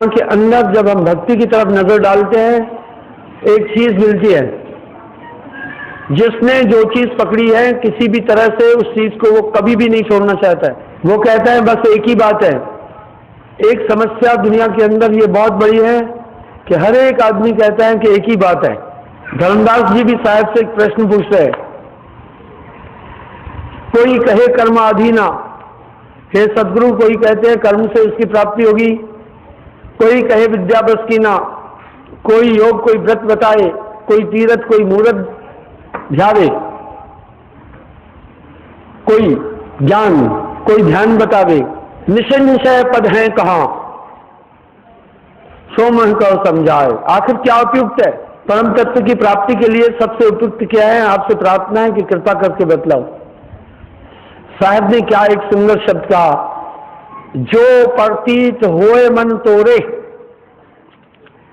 के अंदर जब हम भक्ति की तरफ नजर डालते हैं, एक चीज मिलती है। जिसने जो चीज पकड़ी है किसी भी तरह से उस चीज को वो कभी भी नहीं छोड़ना चाहता है। वो कहता है बस एक ही बात है। एक समस्या दुनिया के अंदर ये बहुत बड़ी है कि हर एक आदमी कहता है कि एक ही बात है। धर्मदास जी भी साहब से एक प्रश्न पूछ रहे, कोई कहे कर्माधीना, हे सदगुरु, कोई कहते हैं कर्म से उसकी प्राप्ति होगी, कोई कहे विद्या बस की ना, कोई योग कोई व्रत बताए, कोई तीरथ कोई मूरत ध्यावे, कोई ज्ञान कोई ध्यान बतावे, निश्चय निश्चय पद हैं कहाँ, सो मन को समझाए। आखिर क्या उपयुक्त है? परम तत्व की प्राप्ति के लिए सबसे उपयुक्त क्या है? आपसे प्रार्थना है कि कृपा करके बतलाओ। साहब ने क्या एक सुंदर शब्द कहा, जो प्रतीत होए मन तोरे,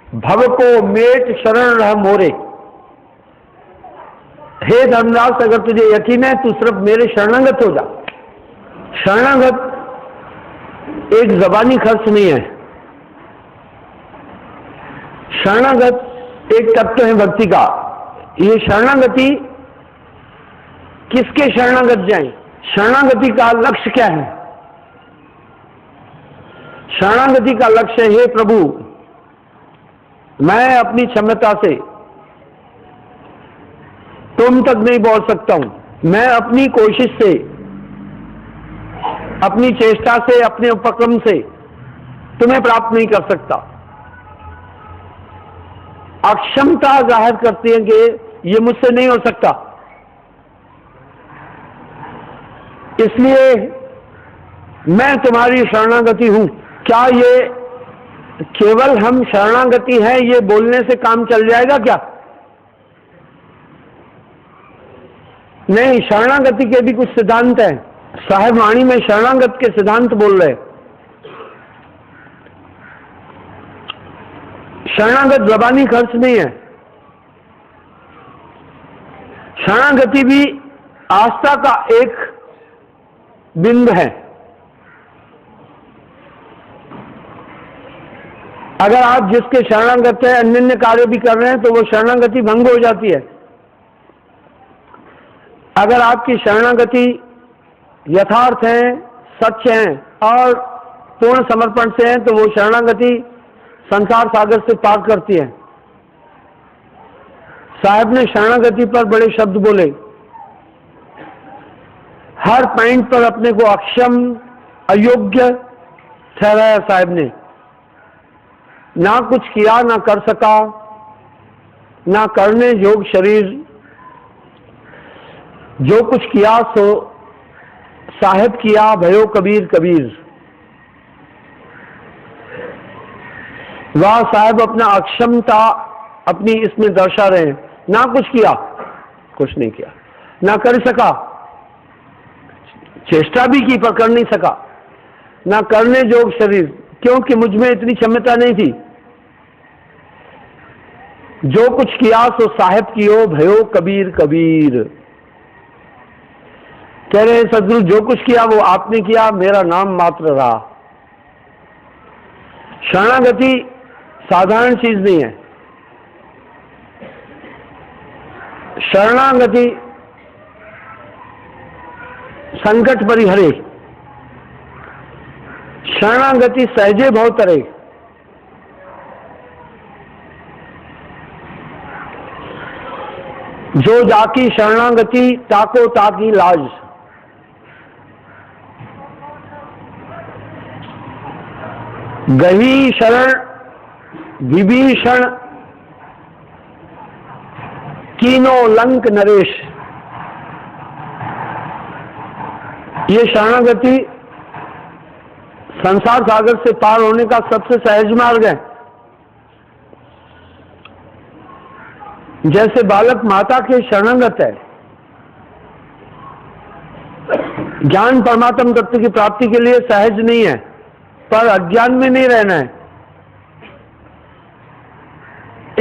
भव को मेट शरण रह मोरे। हे धर्मदास, अगर तुझे यकीन है तू सिर्फ मेरे शरणागत हो जा। शरणागत एक जबानी खर्च नहीं है। शरणागत एक तत्व है भक्ति का। ये शरणागति किसके शरणागत जाएं? शरणागति का लक्ष्य क्या है? शरणागति का लक्ष्य है, हे प्रभु, मैं अपनी क्षमता से तुम तक नहीं पहुंच सकता हूं। मैं अपनी कोशिश से, अपनी चेष्टा से, अपने उपक्रम से तुम्हें प्राप्त नहीं कर सकता। अक्षमता जाहिर करती है कि ये मुझसे नहीं हो सकता। इसलिए मैं तुम्हारी शरणागति हूं। क्या ये केवल हम शरणागति है ये बोलने से काम चल जाएगा क्या? नहीं, शरणागति के भी कुछ सिद्धांत हैं। साहिब वाणी में शरणागत के सिद्धांत बोल रहे। शरणागत जबानी खर्च नहीं है। शरणागति भी आस्था का एक बिंब है। अगर आप जिसके शरणागत है अन्य कार्य भी कर रहे हैं तो वो शरणागति भंग हो जाती है। अगर आपकी शरणागति यथार्थ है, सच है और पूर्ण समर्पण से है तो वो शरणागति संसार सागर से पार करती है। साहब ने शरणागति पर बड़े शब्द बोले। हर पॉइंट पर अपने को अक्षम, अयोग्य ठहराया साहब ने। ना कुछ किया, ना कर सका, ना करने योग शरीर। जो कुछ किया सो साहिब किया, भयो कबीर कबीर। वह साहब अपना अक्षमता अपनी इसमें दर्शा रहे हैं। ना कुछ किया, कुछ नहीं किया, ना कर सका, चेष्टा भी की पर कर नहीं सका, ना करने जोग शरीर, क्योंकि मुझ में इतनी क्षमता नहीं थी। जो कुछ किया सो साहिब कियो, भयो कबीर कबीर। कह रहे हैं सदगुरु, जो कुछ किया वो आपने किया, मेरा नाम मात्र रहा। शरणागति साधारण चीज नहीं है। शरणागति संकट परिहरे, शरणागति सहजे भवतरे। जो जाकी शरणागति ताको ताकी लाज। गही शरण विभीषण कीनो लंक नरेश। ये शरणागति संसार सागर से पार होने का सबसे सहज मार्ग है। जैसे बालक माता के शरणागत है। ज्ञान परमात्म तत्व की प्राप्ति के लिए सहज नहीं है, पर अज्ञान में नहीं रहना है।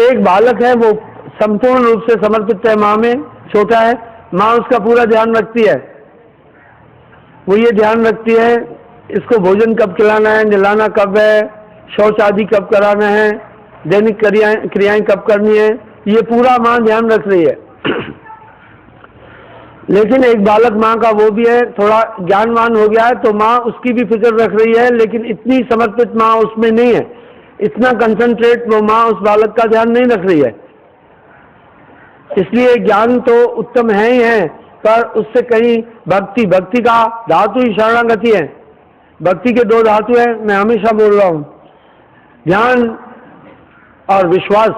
एक बालक है, वो संपूर्ण रूप से समर्पित है माँ में, छोटा है, माँ उसका पूरा ध्यान रखती है। वो ये ध्यान रखती है इसको भोजन कब खिलाना है, नहलाना कब है, शौच आदि कब कराना है, दैनिक क्रियाएं कब करनी है, ये पूरा माँ ध्यान रख रही है। लेकिन एक बालक माँ का वो भी है, थोड़ा ज्ञानवान हो गया है तो माँ उसकी भी फिक्र रख रही है, लेकिन इतनी समर्पित माँ उसमें नहीं है, इतना कंसंट्रेट वो माँ उस बालक का ध्यान नहीं रख रही है। इसलिए ज्ञान तो उत्तम है ही है, पर उससे कहीं भक्ति का धातु ही शरणागति है। भक्ति के दो धातु हैं, मैं हमेशा बोल रहा हूं, ध्यान और विश्वास।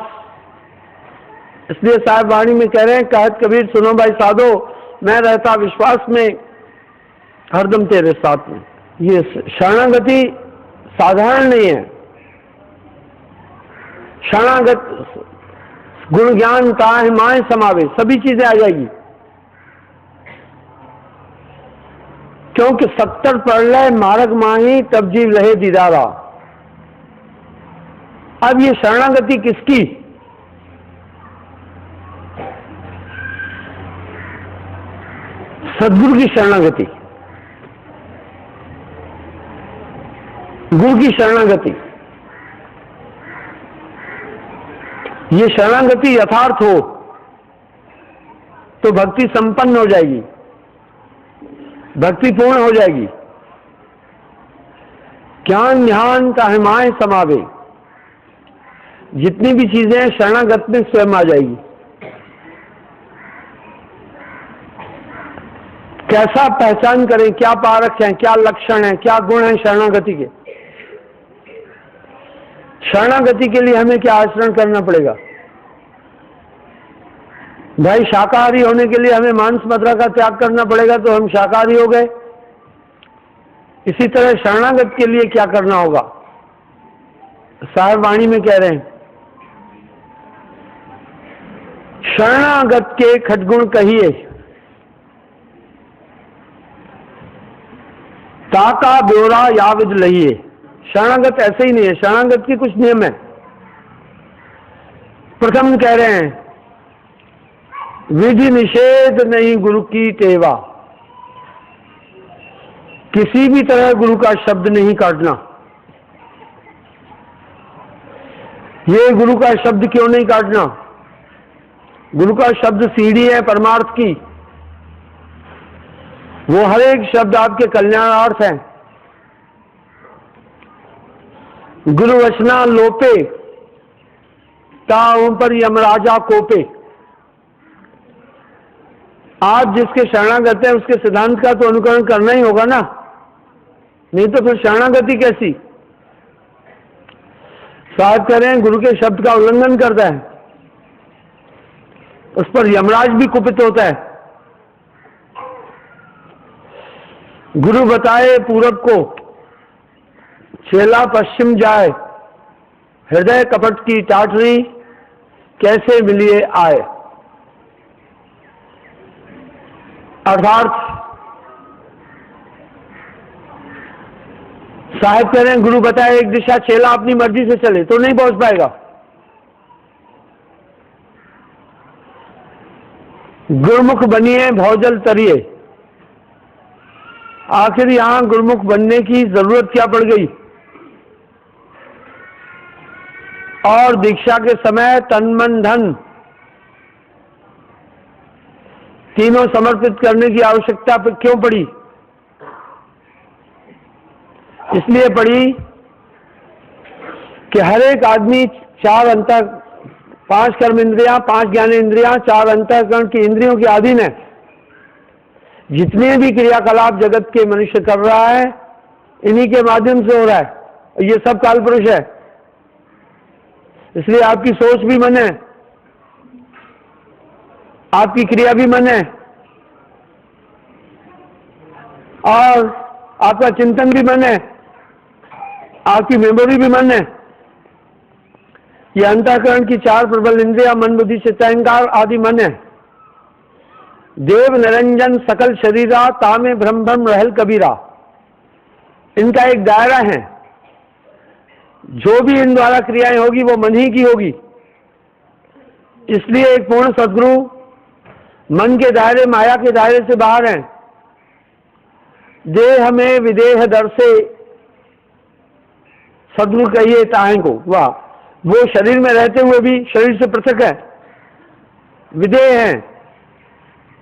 इसलिए साहिब वाणी में कह रहे हैं, कहत कबीर सुनो भाई साधो, मैं रहता विश्वास में हरदम तेरे साथ में। ये शरणागति साधारण नहीं है। शरणागत गुण ज्ञान ताहि माय समावे, सभी चीजें आ जाएगी, क्योंकि 70 प्रलय मार्ग माही तब जीव रहे दीदारा। अब ये शरणागति किसकी? सदगुरु की शरणागति, गुरु की शरणागति। ये शरणागति यथार्थ हो तो भक्ति संपन्न हो जाएगी, भक्ति पूर्ण हो जाएगी। ज्ञान ध्यान ताहिमाय समावे, जितनी भी चीजें शरणागत में स्वयं आ जाएगी। कैसा पहचान करें, क्या पारख है, क्या लक्षण है, क्या गुण है शरणागति के? शरणागति के लिए हमें क्या आचरण करना पड़ेगा? भाई शाकाहारी होने के लिए हमें मांस मदिरा का त्याग करना पड़ेगा, तो हम शाकाहारी हो गए। इसी तरह शरणागत के लिए क्या करना होगा? साहिब वाणी में कह रहे हैं, शरणागत के खटगुण कहिए, ताका ब्योरा याविद लहिए। शरणागत ऐसे ही नहीं है, शरणागत के कुछ नियम है। प्रथम कह रहे हैं, विधि निषेध नहीं गुरु की टेवा, किसी भी तरह गुरु का शब्द नहीं काटना। ये गुरु का शब्द क्यों नहीं काटना? गुरु का शब्द सीढ़ी है परमार्थ की, वो हर एक शब्द आपके कल्याणार्थ है। गुरु वचना लोपे ताऊं पर यमराजा कोपे। आप जिसके शरणागत हैं उसके सिद्धांत का तो अनुकरण करना ही होगा ना, नहीं तो फिर शरणागति कैसी? साथ करें, गुरु के शब्द का उल्लंघन करता है, उस पर यमराज भी कुपित होता है। गुरु बताए पूरब को, चेला पश्चिम जाए, हृदय कपट की टाटरी कैसे मिलिए आए। अर्थात साहिब कह रहे हैं, गुरु बताए एक दिशा, चेला अपनी मर्जी से चले तो नहीं पहुंच पाएगा। गुरुमुख बनिए भौजल तरिए। आखिर यहां गुरुमुख बनने की जरूरत क्या पड़ गई? और दीक्षा के समय तन मन धन तीनों समर्पित करने की आवश्यकता क्यों पड़ी? इसलिए पड़ी कि हर एक आदमी 4 5 कर्म इंद्रियां, 5 ज्ञान इंद्रियां, 4 अंतःकरण की इंद्रियों के अधीन है। जितने भी क्रियाकलाप जगत के मनुष्य कर रहा है, इन्हीं के माध्यम से हो रहा है। ये सब काल पुरुष है। इसलिए आपकी सोच भी मन है, आपकी क्रिया भी मन है, और आपका चिंतन भी मन है, आपकी मेमोरी भी मन है। ये अंतःकरण की 4 प्रबल इंद्रिया, मन बुद्धि चित्त अहंकार आदि मन है। देव निरंजन सकल शरीरा, तामे भ्रम भ्रम रहल कबीरा। इनका एक दायरा है, जो भी इन द्वारा क्रियाएं होगी वो मन ही की होगी। इसलिए एक पूर्ण सद्गुरु मन के दायरे, माया के दायरे से बाहर हैं। देह में विदेह दर से सदगुरु कहिए ताहे को, वाह, वो शरीर में रहते हुए भी शरीर से पृथक है, विदेह है,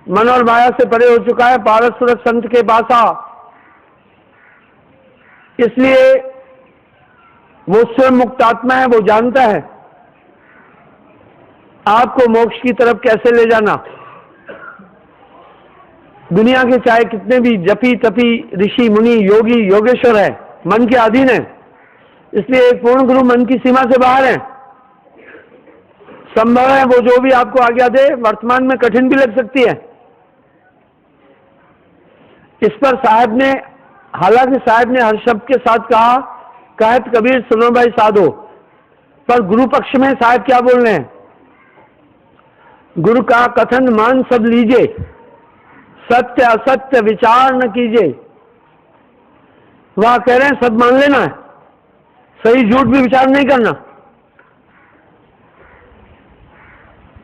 मन और माया से परे हो चुका है, पारस सूरज संत के पास आ। इसलिए वो स्वयं मुक्त आत्मा है, वो जानता है आपको मोक्ष की तरफ कैसे ले जाना। दुनिया के चाहे कितने भी जपी तपी ऋषि मुनि योगी योगेश्वर है, मन के अधीन है। इसलिए एक पूर्ण गुरु मन की सीमा से बाहर है। संभव है वो जो भी आपको आज्ञा दे वर्तमान में कठिन भी लग सकती है। इस पर साहब ने, हालांकि साहब ने हर शब्द के साथ कहा, कहत कबीर सुनो भाई साधो, पर गुरु पक्ष में साहब क्या बोल रहे हैं? गुरु का कथन मान सब लीजिए, सत्य असत्य विचार न कीजिए। वह कह रहे हैं सब मान लेना है, सही झूठ भी विचार नहीं करना।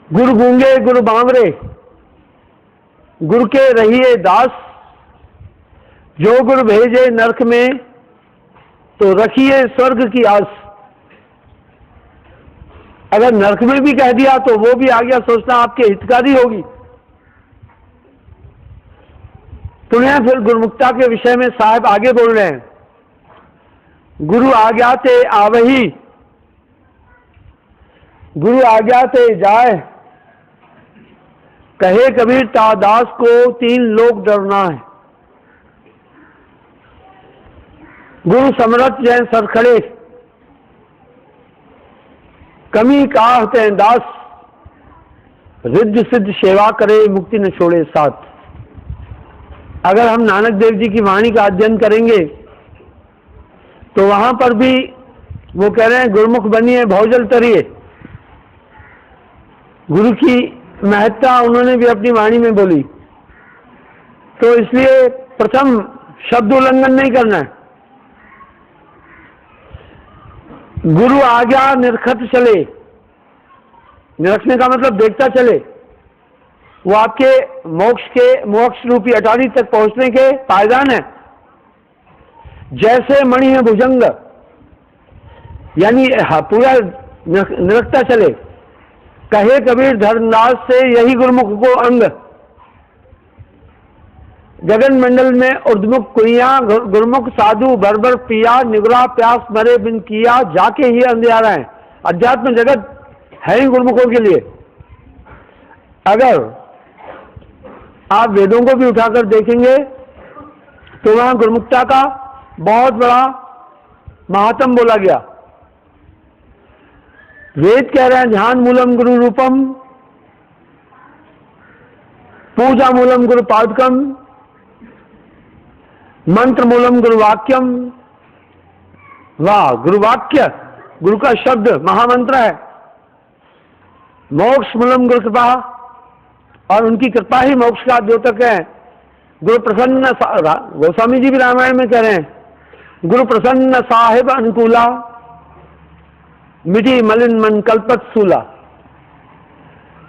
गुरु गूंगे गुरु बांवरे, गुरु के रहिए दास, जो गुरु भेजे नरक में तो रखिए स्वर्ग की आस। अगर नरक में भी कह दिया तो वो भी आज्ञा सोचना आपके हितकारी होगी। पुनः फिर गुरुमुक्ता के विषय में साहब आगे बोल रहे हैं, गुरु आज्ञा ते आवही, गुरु आज्ञा ते जाए, कहे कबीर तादास को तीन लोग डरना है। गुरु समरथ जैन सरखड़े, कमी कहते हैं दास, रिद्ध सिद्ध सेवा करे मुक्ति न छोड़े साथ। अगर हम नानक देव जी की वाणी का अध्ययन करेंगे तो वहां पर भी वो कह रहे हैं गुरुमुख बनिए भौजल तरिए। गुरु की महत्ता उन्होंने भी अपनी वाणी में बोली। तो इसलिए प्रथम शब्द उल्लंघन नहीं करना है। गुरु आज्ञा निरखत चले, निरखने का मतलब देखता चले, वो आपके मोक्ष रूपी अटारी तक पहुंचने के पायदान है। जैसे मणि है भुजंग, यानी पूरा निरखता चले। कहे कबीर धर्मदास से यही गुरुमुख को अंग, गगन मंडल में उर्दमुख कुइया, गुरुमुख साधु बरबर पिया, निगरा प्यास मरे बिन किया, जाके ही अंधियारा है। अध्यात्म जगत है ही गुरुमुखों के लिए। अगर आप वेदों को भी उठाकर देखेंगे तो वहां गुरुमुक्ता का बहुत बड़ा महात्म बोला गया। वेद कह रहे हैं ध्यान मूलम गुरु रूपम, पूजा मूलम गुरु पादकम, मंत्र मूलम गुरुवाक्यम। वाह, गुरुवाक्य गुरु का शब्द महामंत्र है। मोक्ष मूलम गुरु कृपा, और उनकी कृपा ही मोक्ष का द्योतक है। गुरु प्रसन्न, गोस्वामी जी भी रामायण में कह रहे हैं, गुरु प्रसन्न साहिब अनुकूला, मिटी मलिन मन कल्पत सूला।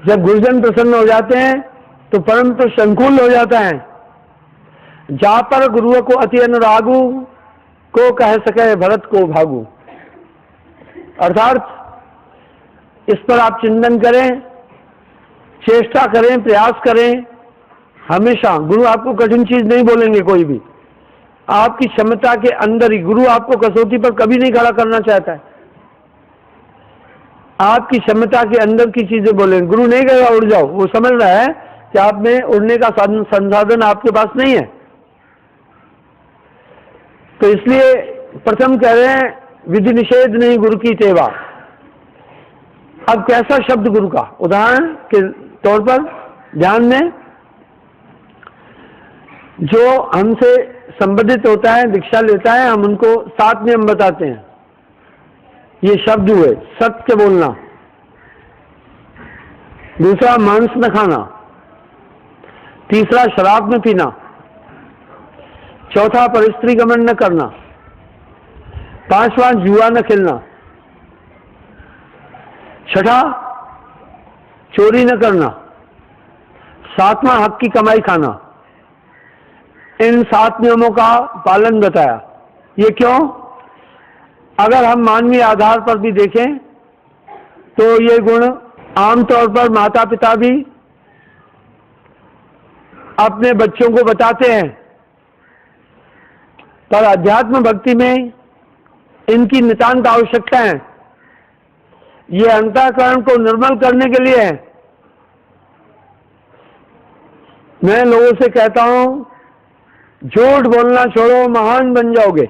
जब गुरुजन प्रसन्न हो जाते हैं तो परम पुरुष अनुकूल हो जाता है। जा पर गुरुओं को अति अनुरागु, को कह सके भरत को भागु। अर्थात इस पर आप चिंतन करें, चेष्टा करें, प्रयास करें। हमेशा गुरु आपको कठिन चीज नहीं बोलेंगे कोई भी। आपकी क्षमता के अंदर ही गुरु आपको कसौटी पर कभी नहीं खड़ा करना चाहता है। आपकी क्षमता के अंदर की चीजें बोलेंगे। गुरु नहीं कहेगा उड़ जाओ, वो समझ रहा है कि आप में उड़ने का संसाधन आपके पास नहीं है। तो इसलिए प्रथम कह रहे हैं विधि निषेध नहीं गुरु की सेवा। अब कैसा शब्द गुरु का, उदाहरण के तौर पर ध्यान में, जो हमसे संबंधित होता है, दीक्षा लेता है, हम उनको 7 नियम बताते हैं। ये शब्द हुए, सत्य बोलना, दूसरा मांस न खाना, तीसरा शराब न पीना, चौथा परिस्त्री गमन न करना, पांचवा जुआ न खेलना, छठा चोरी न करना, सातवां हक की कमाई खाना। इन 7 नियमों का पालन बताया। ये क्यों? अगर हम मानवीय आधार पर भी देखें तो ये गुण आमतौर पर माता पिता भी अपने बच्चों को बताते हैं, पर अध्यात्म भक्ति में इनकी नितांत आवश्यकता है। ये अंतःकरण को निर्मल करने के लिए है। मैं लोगों से कहता हूं, झूठ बोलना छोड़ो, महान बन जाओगे।